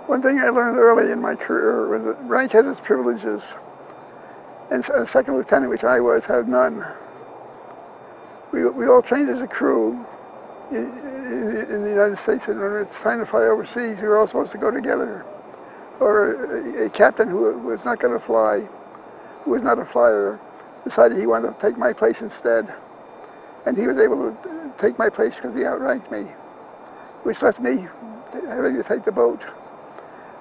One thing I learned early in my career was that rank has its privileges, and a second lieutenant, which I was, had none. We all trained as a crew in the United States, and when it's time to fly overseas, we were all supposed to go together. Or a captain who was not going to fly, who was not a flyer, decided he wanted to take my place instead. And he was able to take my place because he outranked me, which left me having to take the boat.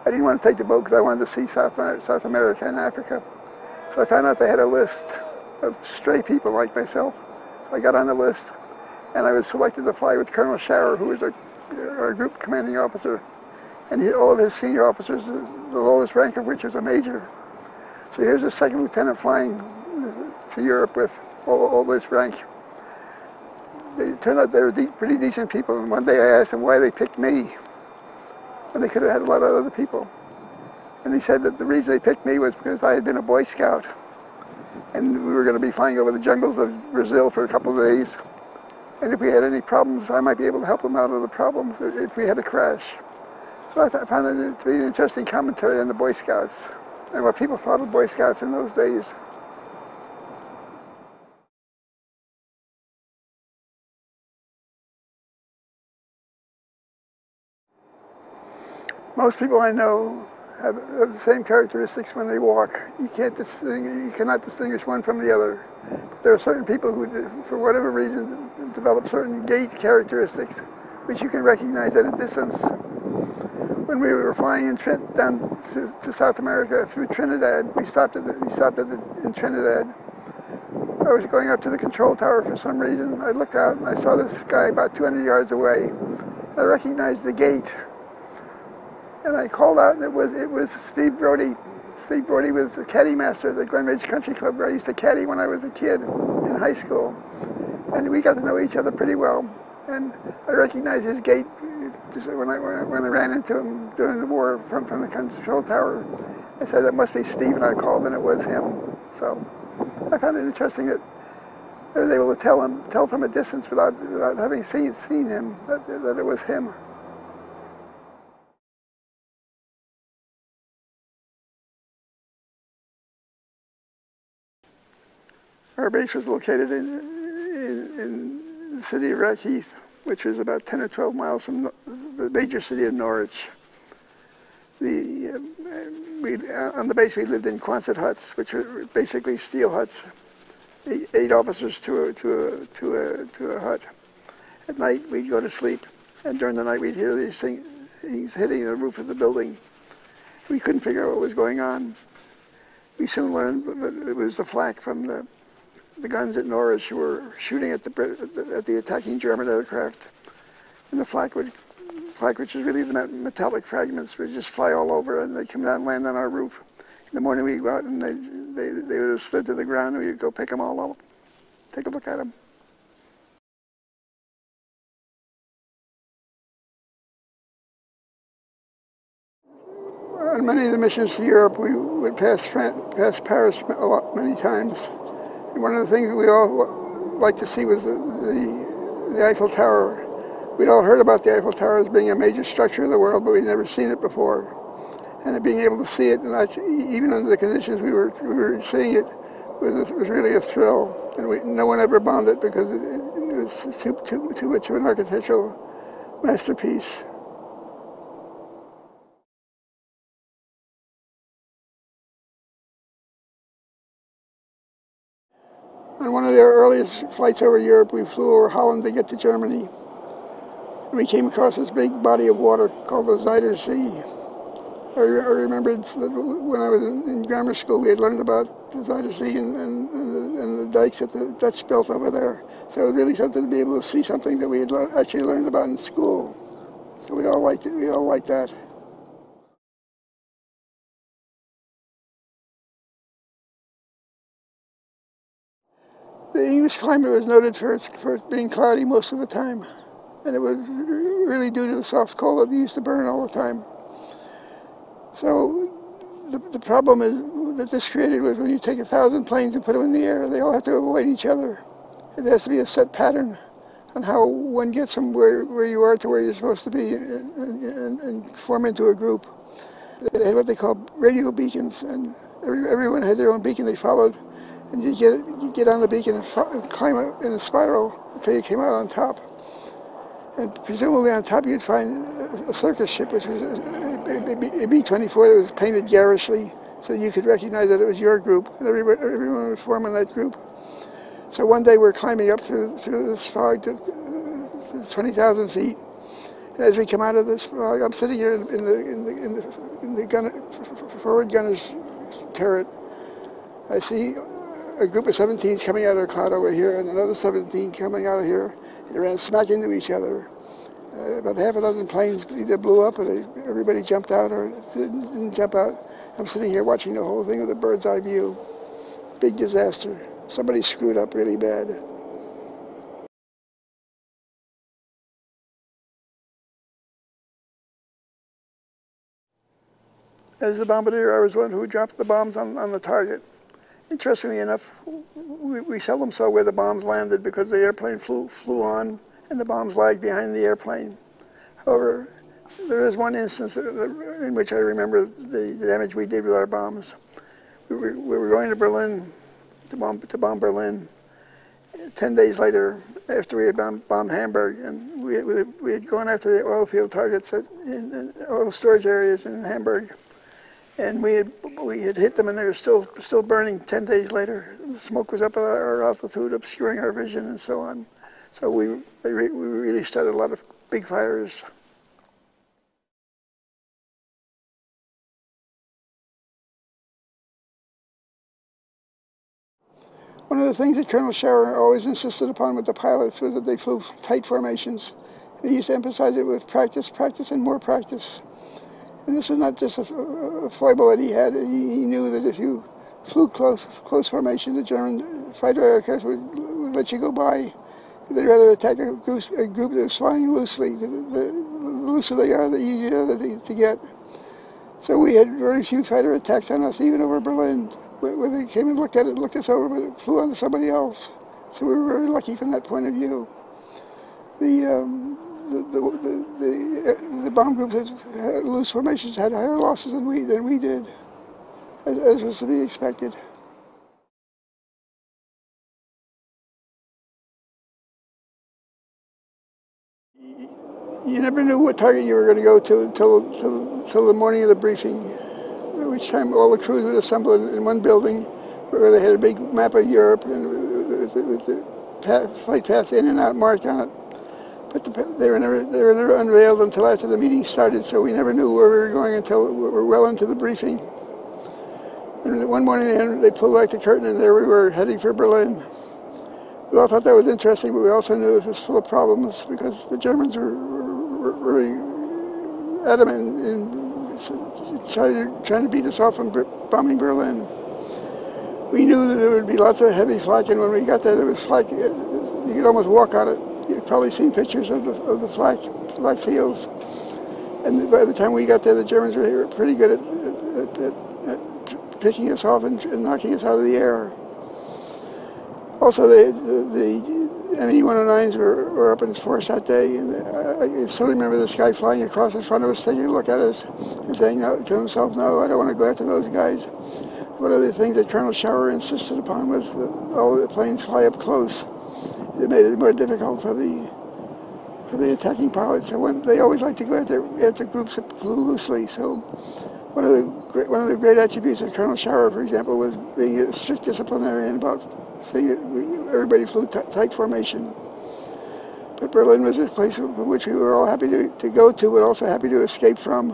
I didn't want to take the boat because I wanted to see South America and Africa. So I found out they had a list of stray people like myself. So I got on the list, and I was selected to fly with Colonel Shower, who was our group commanding officer, and all of his senior officers, the lowest rank of which was a major. So here's a second lieutenant flying to Europe with all this rank. It turned out they were pretty decent people, and one day I asked them why they picked me when they could have had a lot of other people. And he said that the reason they picked me was because I had been a Boy Scout, and we were going to be flying over the jungles of Brazil for a couple of days. And if we had any problems, I might be able to help them out of the problems if we had a crash. So I found it to be an interesting commentary on the Boy Scouts and what people thought of Boy Scouts in those days. Most people I know have the same characteristics when they walk. You cannot distinguish one from the other. But there are certain people who, for whatever reason, develop certain gait characteristics, which you can recognize at a distance. When we were flying down to South America through Trinidad, we stopped in Trinidad. I was going up to the control tower for some reason. I looked out and I saw this guy about 200 yards away. I recognized the gait. And I called out, and it was Steve Brody. Steve Brody was the caddy master at the Glen Ridge Country Club, where I used to caddy when I was a kid in high school. And we got to know each other pretty well. And I recognized his gait when I ran into him during the war from the control tower. I said, it must be Steve, and I called, and it was him. So I found it interesting that I was able to tell from a distance without having seen him that it was him. Our base was located in the city of Rackheath, which was about 10 or 12 miles from the major city of Norwich. On the base we lived in Quonset huts, which were basically steel huts, 8 officers to a hut. At night we'd go to sleep, and during the night we'd hear these things hitting the roof of the building. We couldn't figure out what was going on. We soon learned that it was the flak from the guns at Norwich were shooting at the attacking German aircraft, and the flak, which is really the metallic fragments, would just fly all over, and they'd come down and land on our roof. In the morning we'd go out, and they would have slid to the ground, and we'd go pick them all up, take a look at them. On many of the missions to Europe, we would pass Paris many times. And one of the things we all liked to see was the Eiffel Tower. We'd all heard about the Eiffel Tower as being a major structure of the world, but we'd never seen it before. And being able to see it, and even under the conditions we were seeing it, was really a thrill. And no one ever bombed it because it was too much of an architectural masterpiece. On one of their earliest flights over Europe, we flew over Holland to get to Germany. And we came across this big body of water called the Zuider Sea. I remembered that when I was in grammar school, we had learned about the Zuider Sea and the dikes that the Dutch built over there. So it was really something to be able to see something that we had actually learned about in school. So we all liked it. We all liked that. The English climate was noted for it being cloudy most of the time, and it was really due to the soft coal that they used to burn all the time. So the problem that this created was when you take 1,000 planes and put them in the air, they all have to avoid each other. There has to be a set pattern on how one gets from where you are to where you're supposed to be and form into a group. They had what they called radio beacons, and everyone had their own beacon they followed. And you get on the beacon and climb up in a spiral until you came out on top. And presumably on top you'd find a circus ship, which was a B-24 that was painted garishly, so you could recognize that it was your group, and everyone would form in that group. So one day we're climbing up through this fog to 20,000 feet. And as we come out of this fog, I'm sitting here in the forward gunner's turret. I see a group of 17s coming out of a cloud over here, and another 17 coming out of here. They ran smack into each other. About half a dozen planes either blew up, or everybody jumped out, or didn't jump out. I'm sitting here watching the whole thing with a bird's eye view. Big disaster. Somebody screwed up really bad. As the bombardier, I was one who dropped the bombs on the target. Interestingly enough, we seldom saw where the bombs landed because the airplane flew on and the bombs lagged behind the airplane. However, there is one instance in which I remember the damage we did with our bombs. We were going to Berlin to bomb Berlin. 10 days later, after we had bombed Hamburg, and we had gone after the oil field targets in oil storage areas in Hamburg. And we had hit them, and they were still burning 10 days later. The smoke was up at our altitude, obscuring our vision, and so on. So we really started a lot of big fires. One of the things that Colonel Schauer always insisted upon with the pilots was that they flew tight formations. And he used to emphasize it with practice, practice, and more practice. And this was not just a foible that he had. He knew that if you flew close formation, the German fighter aircraft would let you go by. They'd rather attack a group that was flying loosely. The looser they are, the easier are they to get. So we had very few fighter attacks on us, even over Berlin, where they came and looked at it, looked us over, but it flew onto somebody else. So we were very lucky from that point of view. The bomb groups that had loose formations had higher losses than we did, as was to be expected. You never knew what target you were going to go to until the morning of the briefing, at which time all the crews would assemble in one building where they had a big map of Europe and with the flight paths in and out marked on it. But they were never unveiled until after the meeting started, so we never knew where we were going until we were well into the briefing. And one morning they pulled back the curtain, and there we were heading for Berlin. We all thought that was interesting, but we also knew it was full of problems because the Germans were very adamant in trying to beat us off from bombing Berlin. We knew that there would be lots of heavy flak, and when we got there was flak. You could almost walk on it. You've probably seen pictures of the flak fields. And by the time we got there, the Germans were pretty good at picking us off and knocking us out of the air. Also, the ME-109s were up in force that day, and I still remember this guy flying across in front of us, taking a look at us, and saying to himself, "No, I don't want to go after those guys." One of the things that Colonel Schauer insisted upon was that all the planes fly up close. It made it more difficult for the attacking pilots. So they always liked to go after groups that flew loosely. So one of the great attributes of Colonel Schauer, for example, was being a strict disciplinarian about saying that everybody flew tight formation. But Berlin was a place from which we were all happy to go to, but also happy to escape from.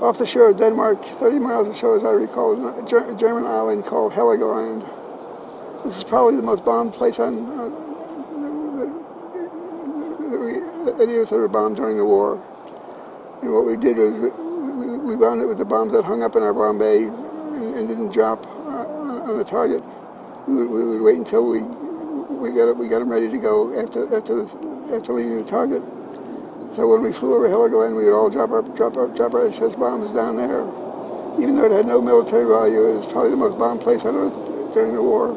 Off the shore of Denmark, 30 miles or so, as I recall, is a German island called Heligoland. This is probably the most bombed place that any of us ever bombed during the war. And what we did was we bombed it with the bombs that hung up in our bomb bay and didn't drop on the target. We would wait until we got them ready to go after leaving the target. So when we flew over Heligoland, we would all drop our SS bombs down there. Even though it had no military value, it was probably the most bombed place on earth during the war.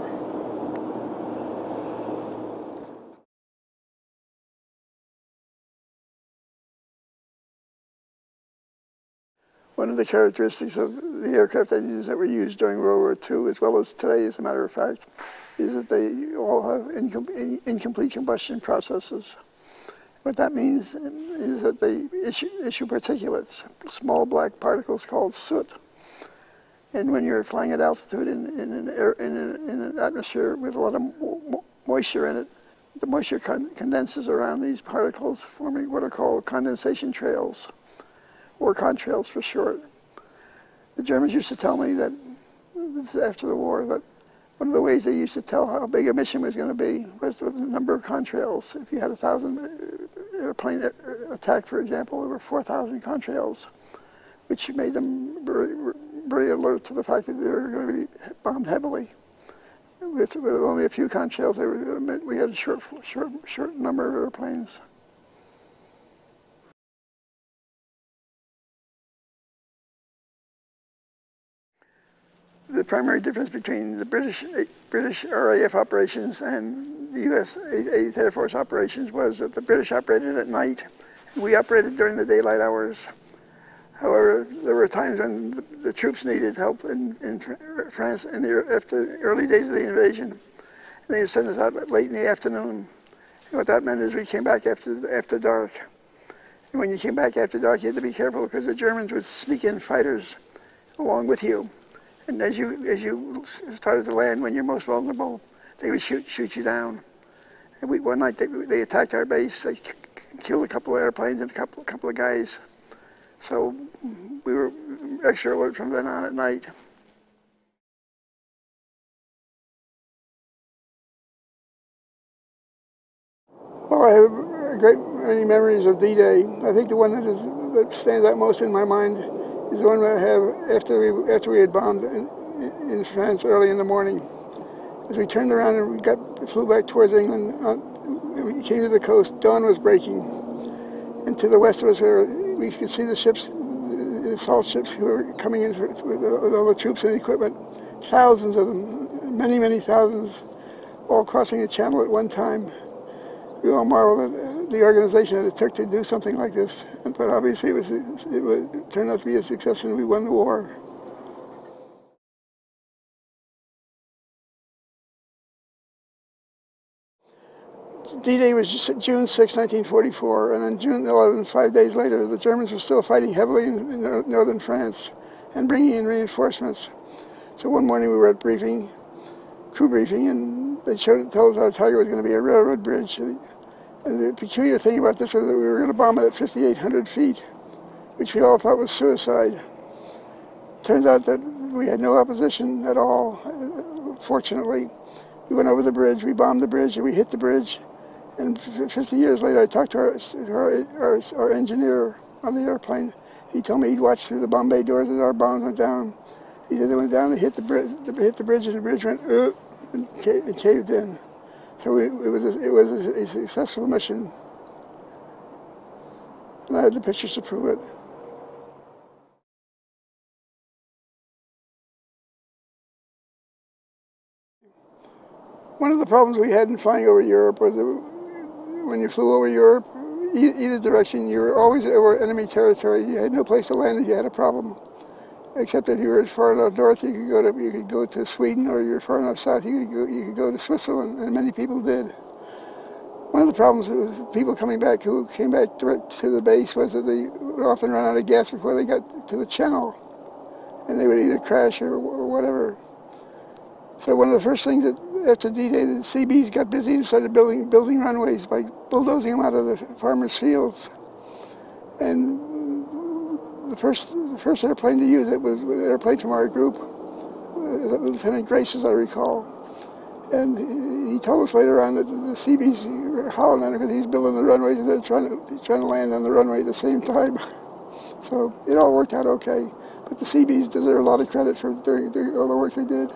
One of the characteristics of the aircraft engines that were used during World War II, as well as today, as a matter of fact, is that they all have incomplete combustion processes. What that means is that they issue particulates, small black particles called soot. And when you're flying at altitude in an atmosphere with a lot of moisture in it, the moisture condenses around these particles, forming what are called condensation trails, or contrails for short. The Germans used to tell me that, this is after the war, that one of the ways they used to tell how big a mission was going to be was with the number of contrails. If you had 1,000 airplane attack, for example, there were 4,000 contrails, which made them very alert to the fact that they were going to be bombed heavily. With only a few contrails, we had a short number of airplanes. The primary difference between the British RAF operations and the U.S. 8th Air Force operations was that the British operated at night, and we operated during the daylight hours. However, there were times when the troops needed help in France after the early days of the invasion, and they would send us out late in the afternoon. And what that meant is we came back after dark. And when you came back after dark, you had to be careful because the Germans would sneak in fighters along with you. And as you started to land, when you're most vulnerable, they would shoot you down. And one night they attacked our base. They killed a couple of airplanes and a couple of guys. So we were extra alert from then on at night. Well, I have a great many memories of D-Day. I think the one that stands out most in my mind is the one I have after we had bombed in France early in the morning. As we turned around and flew back towards England, we came to the coast. Dawn was breaking, and to the west of us, we could see the ships, the assault ships, who were coming in with all the troops and equipment. Thousands of them, many thousands, all crossing the channel at one time. We all marveled at the organization that it took to do something like this, but obviously it turned out to be a success, and we won the war. D-Day was June 6, 1944, and on June 11, 5 days later, the Germans were still fighting heavily in northern France and bringing in reinforcements. So one morning we were at crew briefing, and they told us our target was going to be a railroad bridge. And the peculiar thing about this was that we were going to bomb it at 5,800 feet, which we all thought was suicide. Turns out that we had no opposition at all, fortunately. We went over the bridge, we bombed the bridge, and we hit the bridge. And 50 years later, I talked to our engineer on the airplane. He told me he'd watched through the bomb bay doors as our bombs went down. He said they went down, they hit the bridge, and the bridge went and caved in. So it was a successful mission, and I had the pictures to prove it. One of the problems we had in flying over Europe was that when you flew over Europe, either direction, you were always over enemy territory. You had no place to land if you had a problem. Except if you were as far enough north, you could go to Sweden, or you were far enough south, you could go to Switzerland, and many people did. One of the problems with people who came back direct to the base was that they would often run out of gas before they got to the channel, and they would either crash or whatever. So one of the first things that after D-Day, the Seabees got busy and started building runways by bulldozing them out of the farmers' fields. And the first airplane to use it was an airplane from our group, Lieutenant Grace, as I recall. And he told us later on that the Seabees were howling at him because he's building the runways and they're trying to land on the runway at the same time. So it all worked out okay. But the Seabees deserve a lot of credit for doing all the work they did.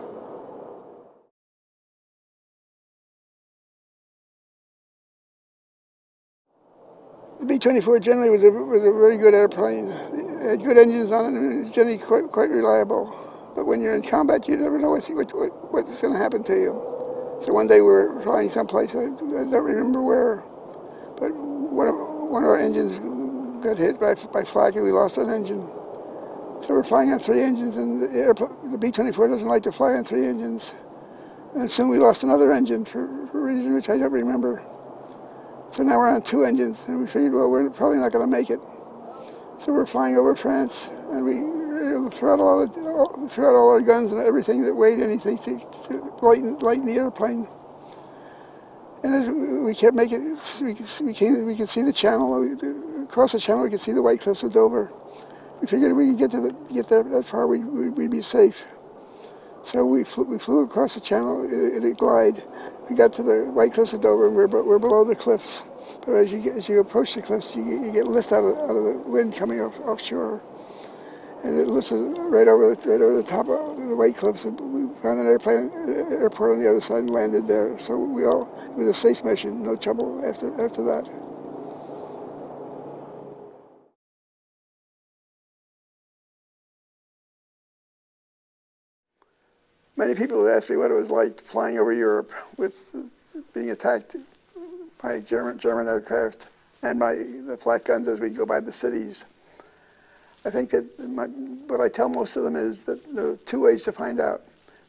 The B-24 generally was a very good airplane. had good engines on it and was generally quite reliable. But when you're in combat, you never know what's going to happen to you. So one day we were flying someplace, I don't remember where, but one of our engines got hit by flak and we lost an engine. So we're flying on 3 engines, and the B-24 doesn't like to fly on 3 engines. And soon we lost another engine for a reason which I don't remember. So now we're on 2 engines, and we figured, well, we're probably not going to make it. So we're flying over France, and we were able to throw out all our guns and everything that weighed anything to lighten the airplane. And as we kept making, we could see the channel. Across the channel, we could see the White Cliffs of Dover. We figured if we could get that far, we'd be safe. So we flew across the channel in a glide. We got to the White Cliffs of Dover, and we're below the cliffs. But as you approach the cliffs, you get lift out of the wind coming offshore, and it lifts right over the top of the White Cliffs. And we found an airport on the other side and landed there. So it was a safe mission, no trouble after that. Many people have asked me what it was like flying over Europe with being attacked by German aircraft and by the flak guns as we go by the cities. I think that what I tell most of them is that there are 2 ways to find out.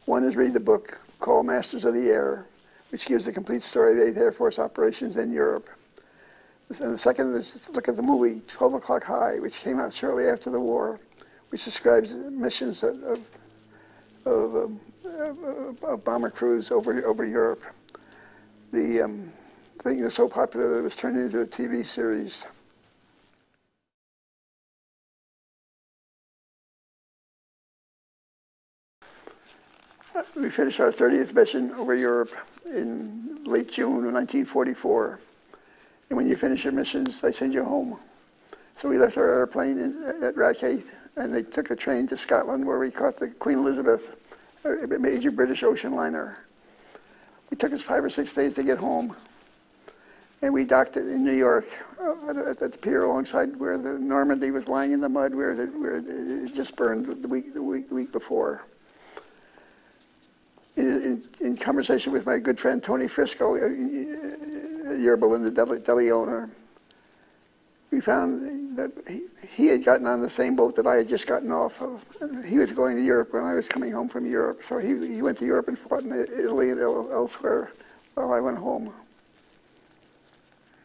One is read the book called Masters of the Air, which gives a complete story of the 8th Air Force operations in Europe. And the second is to look at the movie 12 O'Clock High, which came out shortly after the war, which describes missions of bomber crews over Europe. The thing was so popular that it was turned into a TV series. We finished our 30th mission over Europe in late June of 1944. And when you finish your missions, they send you home. So we left our airplane at Rackhaith, and they took a train to Scotland where we caught the Queen Elizabeth, a major British ocean liner. It took us 5 or 6 days to get home. And we docked it in New York at the pier alongside where the Normandy was lying in the mud, where it just burned the week before. In conversation with my good friend Tony Frisco, a Yerba Linda deli owner, we found that he had gotten on the same boat that I had just gotten off of. He was going to Europe when I was coming home from Europe. So he went to Europe and fought in Italy and elsewhere while I went home.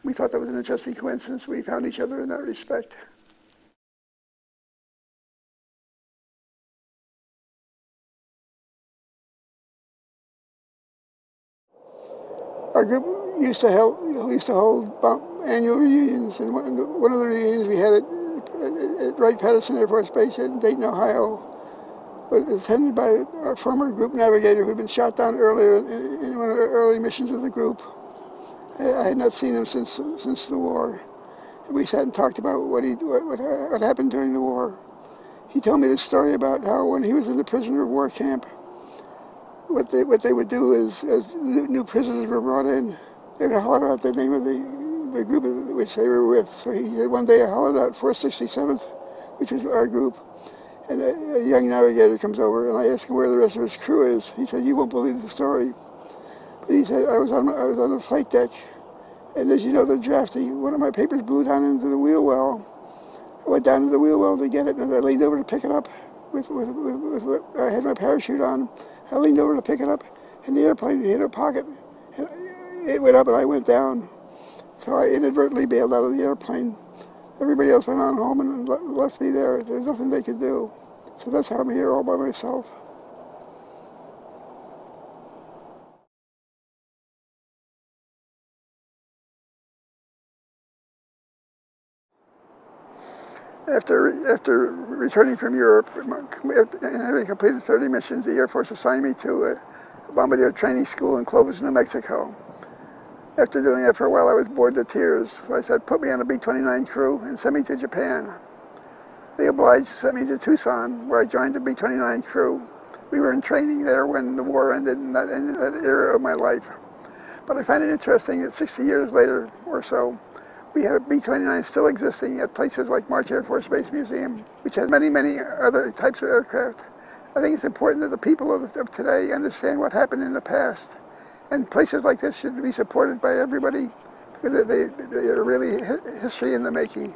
We thought that was an interesting coincidence. We found each other in that respect. Our group used to hold annual reunions, and one of the reunions we had at Wright-Patterson Air Force Base in Dayton, Ohio, was attended by our former group navigator who had been shot down earlier in one of the early missions of the group. I had not seen him since the war. We sat and talked about what happened during the war. He told me this story about how when he was in the prisoner of war camp, what they would do is, as new prisoners were brought in, they would holler out the name of the group which they were with. So he said one day I hollered out 467th, which was our group, and a young navigator comes over, and I asked him where the rest of his crew is. He said, "You won't believe the story." But he said, I was on the flight deck, and as you know, they're drafty. One of my papers blew down into the wheel well. I went down to the wheel well to get it, and I leaned over to pick it up with I had my parachute on. I leaned over to pick it up, and the airplane hit a pocket. It went up, and I went down. So I inadvertently bailed out of the airplane. Everybody else went on home and left me there. There's nothing they could do. So that's how I'm here all by myself. After returning from Europe and having completed 30 missions, the Air Force assigned me to a bombardier training school in Clovis, New Mexico. After doing that for a while, I was bored to tears. So I said, put me on a B-29 crew and send me to Japan. They obliged to send me to Tucson, where I joined the B-29 crew. We were in training there when the war ended in that era of my life. But I find it interesting that 60 years later or so, We have B-29 still existing at places like March Air Force Base Museum, which has many, many other types of aircraft. I think it's important that the people of today understand what happened in the past. And places like this should be supported by everybody, because they are really history in the making.